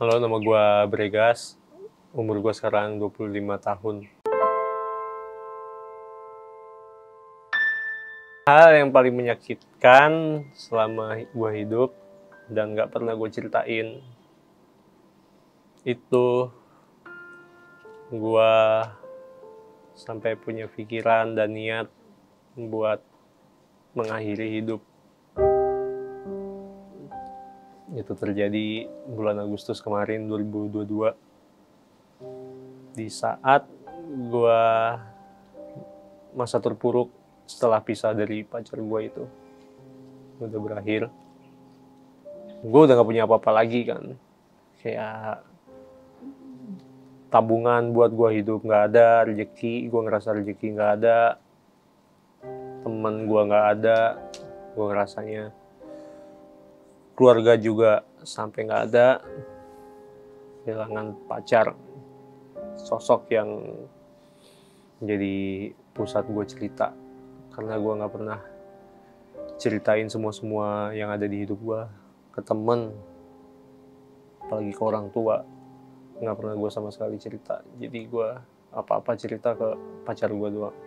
Halo, nama gua Bregas. Umur gua sekarang 25 tahun. Hal yang paling menyakitkan selama gua hidup dan gak pernah gue ceritain itu gua sampai punya pikiran dan niat buat mengakhiri hidup. Itu terjadi bulan Agustus kemarin 2022, di saat gua masa terpuruk setelah pisah dari pacar gua itu udah berakhir. Gue udah gak punya apa-apa lagi kan, kayak tabungan buat gue hidup gak ada, rezeki gue ngerasa rezeki gak ada, temen gue gak ada, gue ngerasanya keluarga juga sampai gak ada, kehilangan pacar, sosok yang jadi pusat gue cerita, karena gue gak pernah ceritain semua yang ada di hidup gue ke temen, apalagi ke orang tua. Nggak pernah gue sama sekali cerita, jadi gue apa-apa cerita ke pacar gue doang.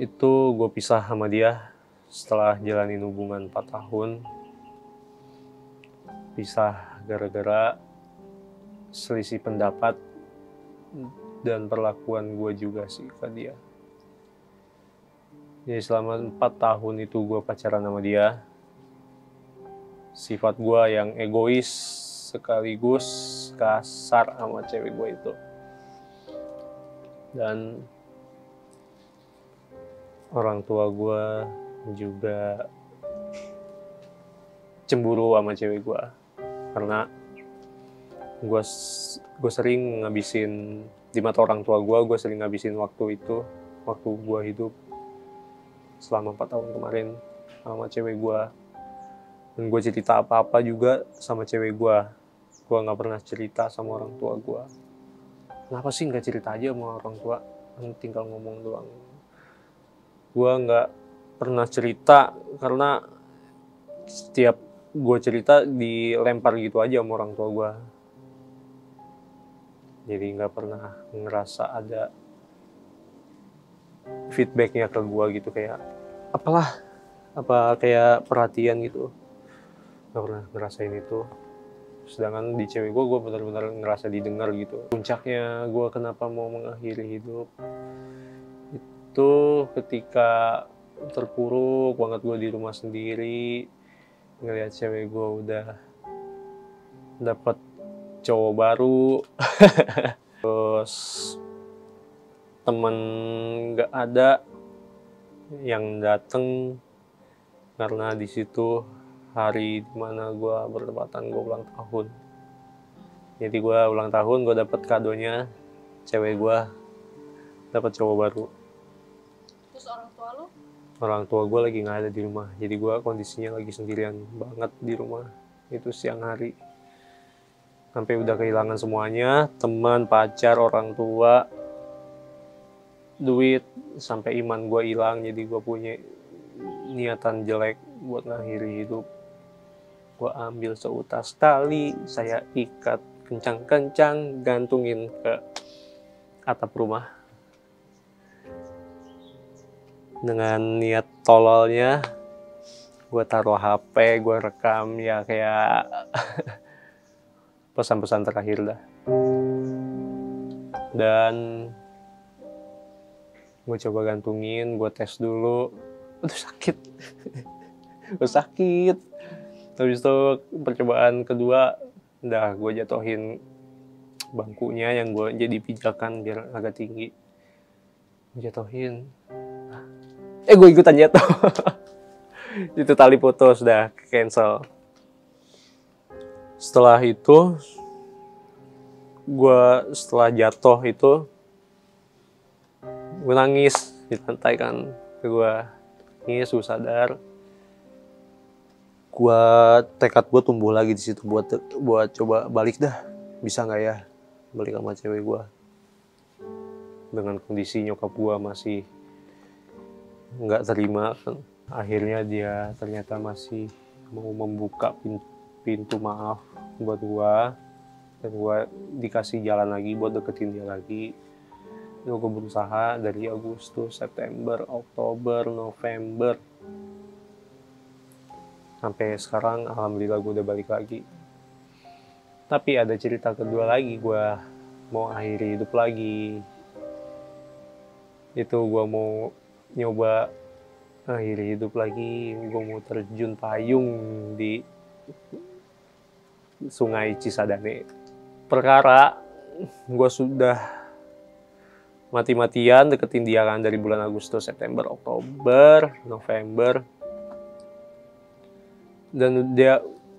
Itu gue pisah sama dia setelah jalanin hubungan 4 tahun. Pisah gara-gara selisih pendapat dan perlakuan gue juga sih ke dia. Jadi selama 4 tahun itu gue pacaran sama dia, sifat gue yang egois sekaligus kasar sama cewek gue itu. Dan orang tua gue juga cemburu sama cewek gue, karena gue sering ngabisin, di mata orang tua gue sering ngabisin waktu itu, waktu gue hidup selama 4 tahun kemarin sama cewek gue. Dan gue cerita apa-apa juga sama cewek gue gak pernah cerita sama orang tua gue. Kenapa sih gak cerita aja sama orang tua, tinggal ngomong doang. Gue gak pernah cerita karena setiap gue cerita dilempar gitu aja sama orang tua gue. Jadi gak pernah ngerasa ada feedbacknya ke gue gitu, kayak kayak perhatian gitu. Gak pernah ngerasain itu. Sedangkan di cewek gue benar-benar ngerasa didengar gitu. Puncaknya gue kenapa mau mengakhiri hidup itu ketika terpuruk banget gue di rumah sendiri, ngeliat cewek gue udah dapet cowok baru, terus temen gak ada yang dateng, karena di situ hari dimana gue bertepatan gue ulang tahun. Jadi gue ulang tahun, gue dapet kadonya cewek gue dapet cowok baru. Terus orang tua lu? Orang tua gue lagi nggak ada di rumah, jadi gue kondisinya lagi sendirian banget di rumah. Itu siang hari, sampai udah kehilangan semuanya, teman, pacar, orang tua, duit, sampai iman gue hilang. Jadi gue punya niatan jelek buat ngakhiri hidup. Gue ambil seutas tali, saya ikat kencang-kencang, gantungin ke atap rumah. Dengan niat tololnya, gue taruh HP, gue rekam ya kayak pesan-pesan terakhir dah. Dan gue coba gantungin, gue tes dulu, aduh sakit. Gue sakit. Habis itu percobaan kedua, udah gue jatuhin bangkunya yang gue jadi pijakan biar agak tinggi. Gue jatuhin, gue ikutan jatuh. Itu tali putus, udah cancel. Setelah itu, setelah jatuh itu, gue nangis di lantai kan. Gue nangis, gue sadar. Tekad gue tumbuh lagi di situ buat coba balik dah, bisa nggak ya balik sama cewek gue. Dengan kondisi nyokap gue masih nggak terima kan. Akhirnya dia ternyata masih mau membuka pintu maaf buat gue, dan gue dikasih jalan lagi buat deketin dia lagi. Gue berusaha dari Agustus, September, Oktober, November, sampai sekarang alhamdulillah gue udah balik lagi. Tapi ada cerita kedua lagi, gue mau akhiri hidup lagi. Itu gue mau nyoba akhiri hidup lagi, gue mau terjun payung di Sungai Cisadane. Perkara gue sudah mati-matian deketin dia kan dari bulan Agustus, September, Oktober, November. Dan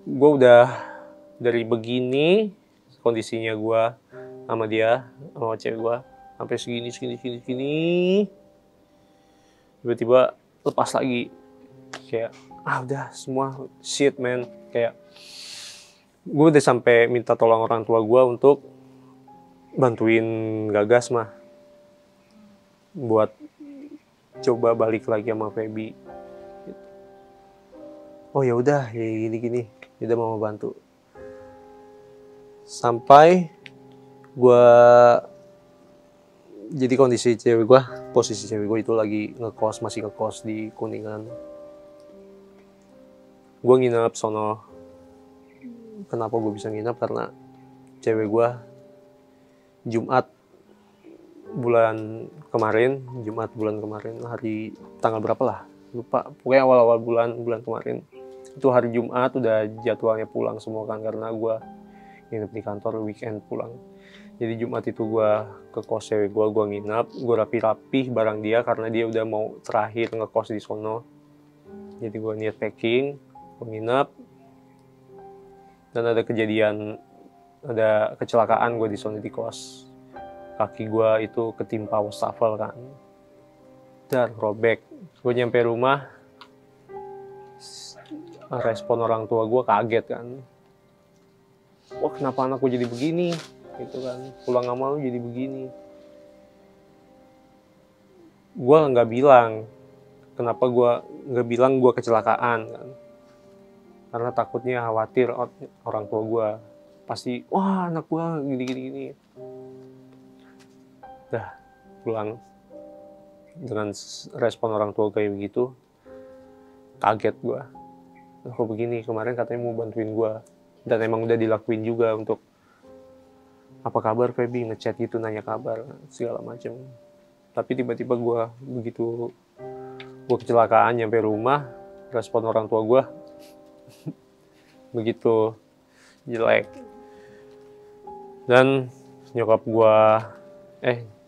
gue udah dari begini kondisinya gue sama dia, sama cewek gue, sampai segini. Tiba-tiba lepas lagi. Kayak, udah semua shit man. Kayak, gue udah sampai minta tolong orang tua gue untuk bantuin Gagas mah. Buat coba balik lagi sama Feby. Oh ya udah, ya gini. Udah mau bantu. Sampai gue jadi kondisi cewek gue, posisi cewek gue itu lagi masih ngekos di Kuningan. Gue nginep sono. Kenapa gue bisa nginep? Karena cewek gue Jumat bulan kemarin, hari tanggal berapa lah, lupa. Pokoknya awal-awal bulan kemarin. Itu hari Jumat udah jadwalnya pulang semua kan, karena gue nginep di kantor, weekend pulang. Jadi Jumat itu gue ke kos cewek gue nginep, gue rapi-rapi barang dia karena dia udah mau terakhir ngekos di sono. Jadi gue niat packing, gue nginep. Dan ada kecelakaan gue di sono di kos. Kaki gue itu ketimpa wastafel kan. Dan robek. Gue nyampe rumah, respon orang tua gue kaget kan. Wah, kenapa anak gue jadi begini? Gitu kan, pulang sama lu jadi begini. Gue nggak bilang, kenapa gue nggak bilang gue kecelakaan kan? Karena takutnya khawatir orang tua gue pasti, wah anak gue gini. Dah pulang dengan respon orang tua kayak begitu, kaget gue. Kok begini, kemarin katanya mau bantuin gue, dan emang udah dilakuin juga untuk apa kabar Feby, ngechat gitu, nanya kabar segala macam. Tapi tiba-tiba begitu gue kecelakaan nyampe rumah, respon orang tua gue begitu jelek. Dan nyokap gue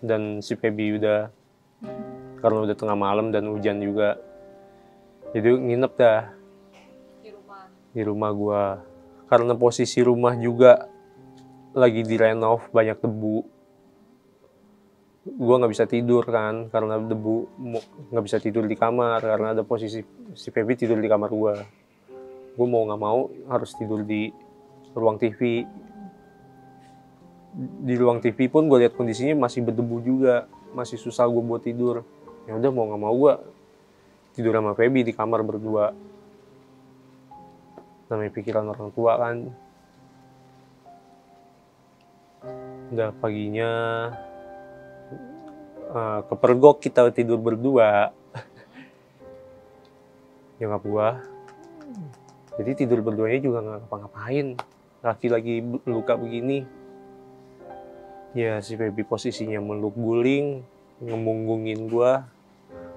dan si Feby karena udah tengah malam dan hujan juga, jadi nginep dah di rumah gue. Karena posisi rumah juga lagi direnov, banyak debu. Gue nggak bisa tidur kan, karena debu. Nggak bisa tidur di kamar, karena ada posisi si Feby tidur di kamar gue. Gue mau nggak mau harus tidur di ruang TV. Di ruang TV pun gue lihat kondisinya masih berdebu juga, masih susah gue buat tidur. Ya udah mau nggak mau gue tidur sama Feby di kamar berdua. Namanya pikiran orang tua kan. Udah paginya kepergok kita tidur berdua. Nyokap gua. Jadi tidur berduanya juga nggak ngapa-ngapain. Kaki lagi luka begini. Ya si Feby posisinya meluk guling, ngemunggungin gua.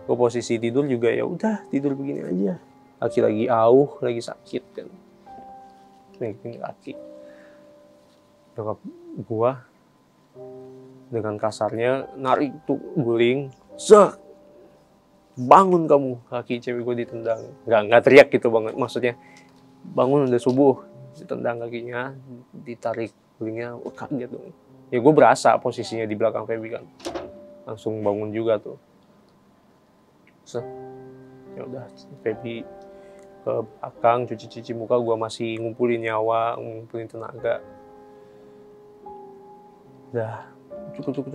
Gua posisi tidur juga ya udah tidur begini aja. Kaki lagi auh, lagi sakit kan. Megang kaki. Nyokap gua dengan kasarnya narik tuh guling, zak, bangun kamu. Kaki cewek gue ditendang, nggak teriak gitu banget, maksudnya bangun udah subuh, ditendang kakinya, ditarik gulingnya, kaget dong. Ya gue berasa posisinya di belakang Feby kan, langsung bangun juga tuh. Ya udah Feby ke belakang cuci muka, gue masih ngumpulin nyawa, ngumpulin tenaga. Udah cukup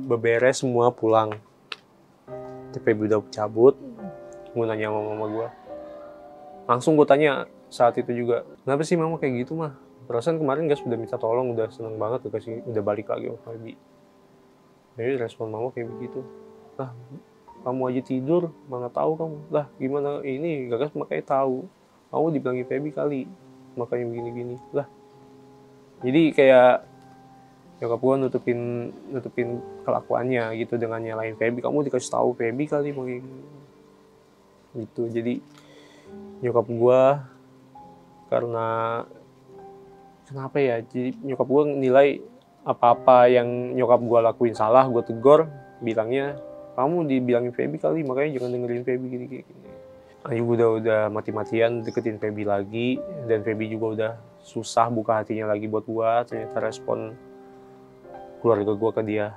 beberes semua, pulang. Feby udah cabut, gue nanya sama mama gue. Langsung gue tanya, saat itu juga. Kenapa sih mama kayak gitu mah? Perasaan kemarin Gas udah minta tolong, udah seneng banget udah balik lagi sama Feby. Jadi respon mama kayak begitu. Lah, kamu aja tidur, mana tahu kamu. Lah, gimana ini? Gagas makanya tahu. Kamu dibilangin Feby kali, makanya begini-gini. Lah, jadi kayak nyokap gue nutupin kelakuannya gitu dengan nyalain Feby. Kamu dikasih tahu Feby kali makanya gitu. Jadi nyokap gue karena kenapa ya? Jadi nyokap gue nilai apa-apa yang nyokap gue lakuin salah, gue tegur, bilangnya kamu dibilangin Feby kali, makanya jangan dengerin Feby gini. Ayu udah mati-matian deketin Feby lagi, dan Feby juga udah susah buka hatinya lagi buat gue. Ternyata respon keluarga gue ke dia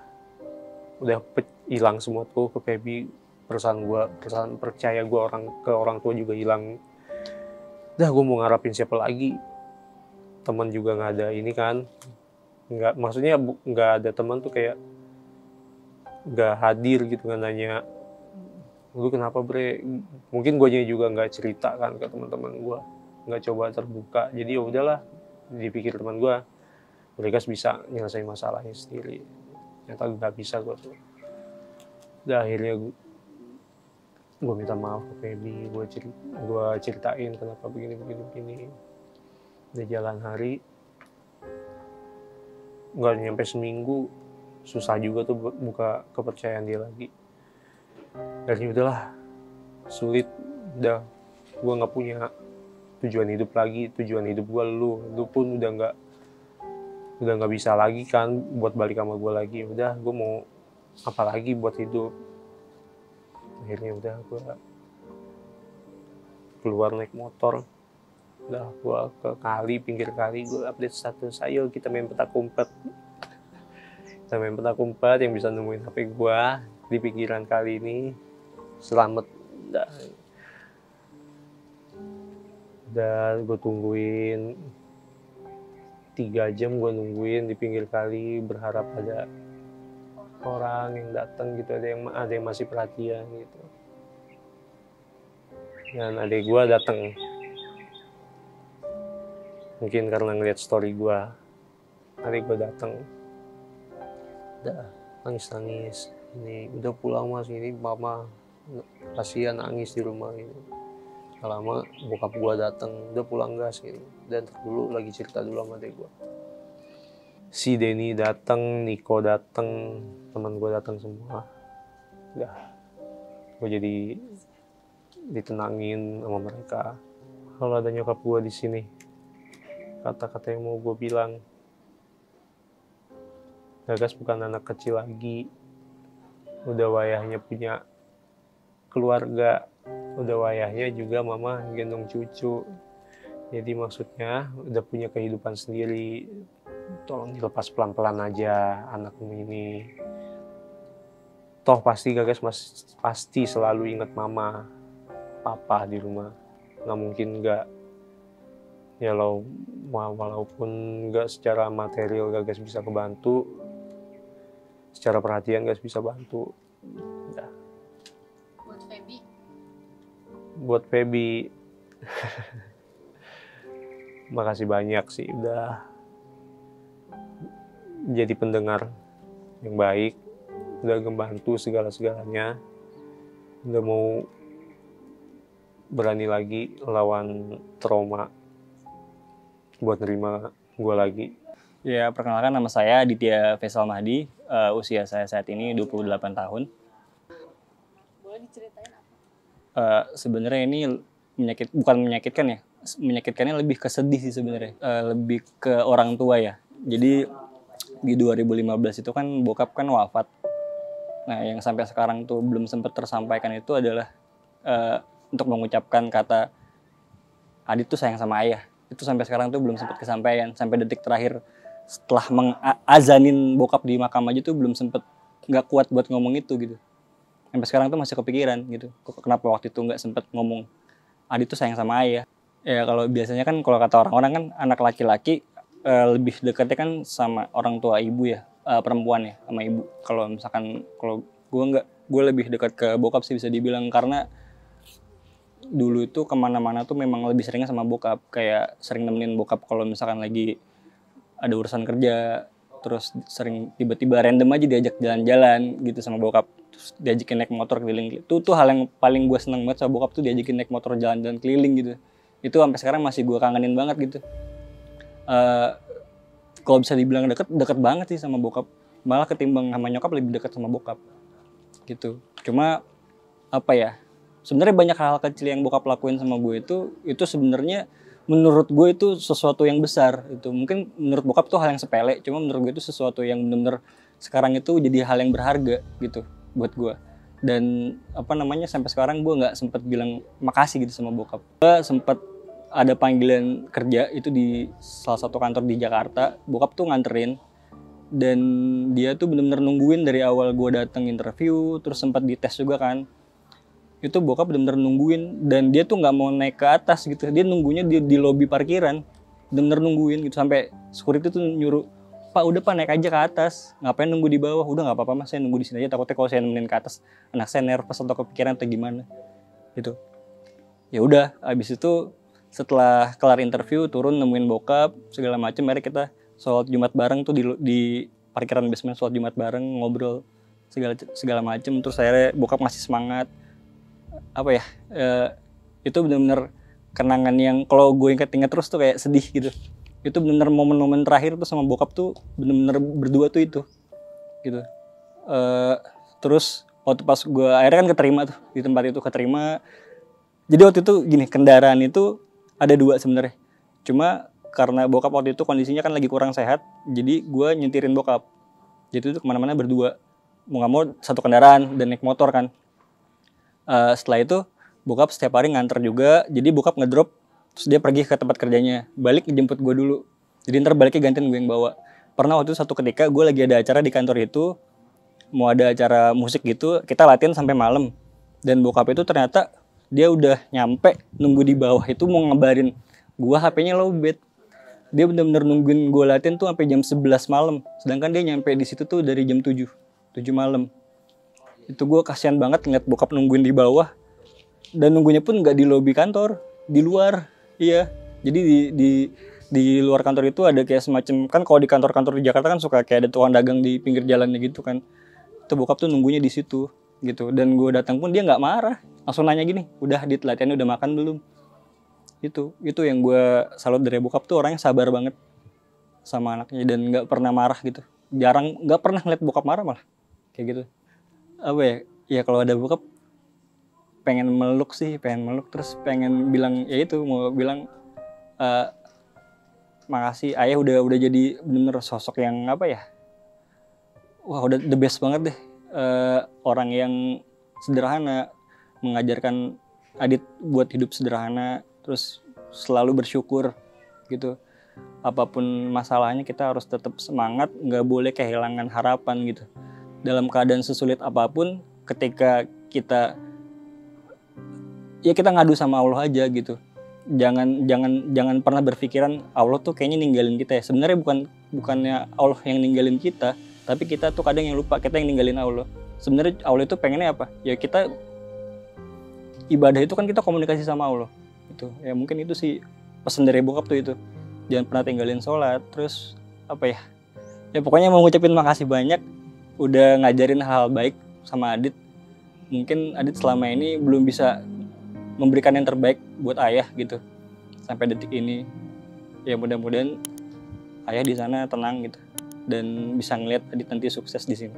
udah hilang semua tuh ke Feby. Perasaan percaya gue ke orang tua juga hilang. Dah, gue mau ngarapin siapa lagi? Teman juga nggak ada ini kan. Nggak, maksudnya nggak ada teman tuh kayak nggak hadir gitu kan, nanya lu kenapa bre, mungkin gue juga nggak cerita kan ke teman-teman gue, nggak coba terbuka. Jadi ya udahlah, dipikir teman gue mereka bisa nyelesain masalahnya sendiri, ternyata nggak bisa gue tuh. Dan akhirnya gue minta maaf ke Feby, gue ceritain kenapa begini. Udah jalan hari, nggak nyampe seminggu, susah juga tuh buka kepercayaan dia lagi. Dan ya udahlah, sulit. Udah, gue nggak punya tujuan hidup lagi. Tujuan hidup gue lu pun udah nggak bisa lagi kan buat balik sama gue lagi. Udah, gue mau apa lagi buat hidup. Akhirnya udah gue keluar naik motor. Udah, gue ke pinggir kali, gue update status, ayo kita main petak umpet. Kita main petak umpet, yang bisa nemuin HP gue di pikiran kali ini selamat. Udah gue tungguin 3 jam, gue nungguin di pinggir kali berharap ada orang yang datang gitu, ada yang masih perhatian gitu. Dan adik gue datang, mungkin karena ngeliat story gue, adik gue datang, udah nangis, ini udah pulang mas, ini mama kasihan nangis di rumah ini. Gak lama bokap gue datang, udah pulang gas gitu. Dan dulu lagi cerita dulu sama adik gue. Si Denny datang, Niko datang, teman gue datang semua. Udah, gue jadi ditenangin sama mereka. Kalau ada nyokap gue di sini, kata-kata yang mau gue bilang, Gagas bukan anak kecil lagi, udah wayahnya punya keluarga, udah wayahnya juga mama gendong cucu. Jadi maksudnya udah punya kehidupan sendiri, tolong dilepas pelan-pelan aja anakmu ini. Toh pasti Gagas pasti selalu ingat mama, papa di rumah, nggak mungkin nggak. Ya walaupun nggak secara material Gagas bisa kebantu, secara perhatian Gagas bisa bantu. Udah. Buat Feby makasih banyak sih udah jadi pendengar yang baik, udah ngebantu segala-segalanya, udah mau berani lagi lawan trauma buat nerima gue lagi. Ya, perkenalkan nama saya Aditya Faisal Mahdi, usia saya saat ini 28 tahun. Boleh diceritain apa? Sebenarnya ini bukan menyakitkan ya, menyakitkannya lebih ke sedih sih sebenarnya, lebih ke orang tua ya. Jadi di 2015 itu kan bokap kan wafat. Nah, yang sampai sekarang tuh belum sempat tersampaikan itu adalah untuk mengucapkan kata Adit tuh sayang sama ayah. Itu sampai sekarang tuh belum sempat kesampaian. Sampai detik terakhir setelah mengazanin bokap di makam aja tuh belum sempat, nggak kuat buat ngomong itu gitu. Sampai sekarang tuh masih kepikiran gitu. Kenapa waktu itu nggak sempat ngomong Adit tuh sayang sama ayah. Ya kalau biasanya kan kalau kata orang-orang kan anak laki-laki lebih dekatnya kan sama orang tua ibu ya, perempuan ya sama ibu. Kalau misalkan kalau gue nggak, gue lebih dekat ke bokap sih bisa dibilang, karena dulu itu kemana-mana tuh memang lebih seringnya sama bokap, kayak sering nemenin bokap kalau misalkan lagi ada urusan kerja, terus sering tiba-tiba random aja diajak jalan-jalan gitu sama bokap, terus diajakin naik motor keliling. Itu tuh hal yang paling gue seneng banget sama bokap tuh, diajakin naik motor jalan-jalan keliling gitu. Itu sampai sekarang masih gue kangenin banget gitu. Kalau bisa dibilang deket banget sih sama bokap, malah ketimbang sama nyokap lebih deket sama bokap gitu. Cuma apa ya, sebenarnya banyak hal kecil yang bokap lakuin sama gue itu sebenarnya menurut gue itu sesuatu yang besar. Itu mungkin menurut bokap tuh hal yang sepele, cuma menurut gue itu sesuatu yang benar-benar sekarang itu jadi hal yang berharga gitu buat gue. Dan apa namanya, sampai sekarang gue nggak sempet bilang makasih gitu sama bokap. Gue sempet ada panggilan kerja itu di salah satu kantor di Jakarta, bokap tuh nganterin, dan dia tuh benar-benar nungguin dari awal gue datang interview, terus sempat dites juga kan. Itu bokap bener-bener nungguin, dan dia tuh nggak mau naik ke atas gitu, dia nunggunya di lobi parkiran, bener nungguin gitu, sampai security tuh nyuruh, "Pak, udah Pak, naik aja ke atas, ngapain nunggu di bawah?" "Udah nggak apa-apa Mas, saya nunggu di sini aja, takutnya kalau saya nemenin ke atas anak saya nervous atau kepikiran atau gimana gitu." Ya udah, abis itu setelah kelar interview turun nemuin bokap segala macem, akhirnya kita sholat Jumat bareng tuh di parkiran basement, sholat Jumat bareng, ngobrol segala macem. Terus akhirnya bokap ngasih semangat. Apa ya, itu benar-benar kenangan yang kalau gue inget-inget terus tuh kayak sedih gitu. Itu benar-benar momen-momen terakhir tuh sama bokap tuh benar-benar berdua tuh itu gitu. Terus waktu pas gue akhirnya kan keterima tuh di tempat itu, keterima. Jadi waktu itu gini, kendaraan itu ada 2 sebenarnya, cuma karena bokap waktu itu kondisinya kan lagi kurang sehat, jadi gue nyetirin bokap. Jadi itu kemana-mana berdua, mau nggak mau satu kendaraan dan naik motor kan. Setelah itu bokap setiap hari nganter juga, jadi bokap ngedrop, terus dia pergi ke tempat kerjanya, balik jemput gue dulu, jadi ntar baliknya gantian gue yang bawa. Pernah waktu itu satu ketika gue lagi ada acara di kantor itu, mau ada acara musik gitu, kita latihan sampai malam, dan bokap itu ternyata dia udah nyampe, nunggu di bawah itu mau ngabarin gue HP-nya lowbat. Dia bener-bener nungguin gue latihan tuh sampai jam 11 malam, sedangkan dia nyampe di situ tuh dari jam 7 malam. Itu gue kasihan banget ngeliat bokap nungguin di bawah, dan nunggunya pun nggak di lobi kantor, di luar. Iya, jadi di luar kantor itu ada kayak semacam, kan kalau di kantor-kantor di Jakarta kan suka kayak ada tukang dagang di pinggir jalannya gitu kan. Itu bokap tuh nunggunya di situ gitu, dan gue datang pun dia nggak marah, langsung nanya gini, "Udah Dit, latihannya udah makan belum?" Itu yang gue salut dari bokap tuh, orangnya sabar banget sama anaknya dan nggak pernah marah gitu. Nggak pernah ngeliat bokap marah malah kayak gitu. Apa ya, ya kalau ada bokap pengen meluk, terus pengen bilang, ya itu mau bilang makasih ayah udah jadi bener sosok yang apa ya, wah udah the best banget deh. Orang yang sederhana, mengajarkan Adit buat hidup sederhana, terus selalu bersyukur gitu. Apapun masalahnya kita harus tetap semangat, nggak boleh kehilangan harapan gitu. Dalam keadaan sesulit apapun, ketika kita ngadu sama Allah aja gitu. Jangan pernah berpikiran Allah tuh kayaknya ninggalin kita ya. Sebenarnya bukannya Allah yang ninggalin kita, tapi kita tuh kadang yang lupa kita yang ninggalin Allah. Sebenarnya Allah itu pengennya apa? Ya kita ibadah itu kan kita komunikasi sama Allah. Itu ya, mungkin itu sih pesan dari bokap tuh itu. Jangan pernah tinggalin sholat. Terus apa ya? Ya pokoknya mau ngucapin makasih banyak udah ngajarin hal baik sama Adit. Mungkin Adit selama ini belum bisa memberikan yang terbaik buat ayah gitu sampai detik ini. Ya mudah-mudahan ayah di sana tenang gitu dan bisa ngeliat Adit nanti sukses di sini.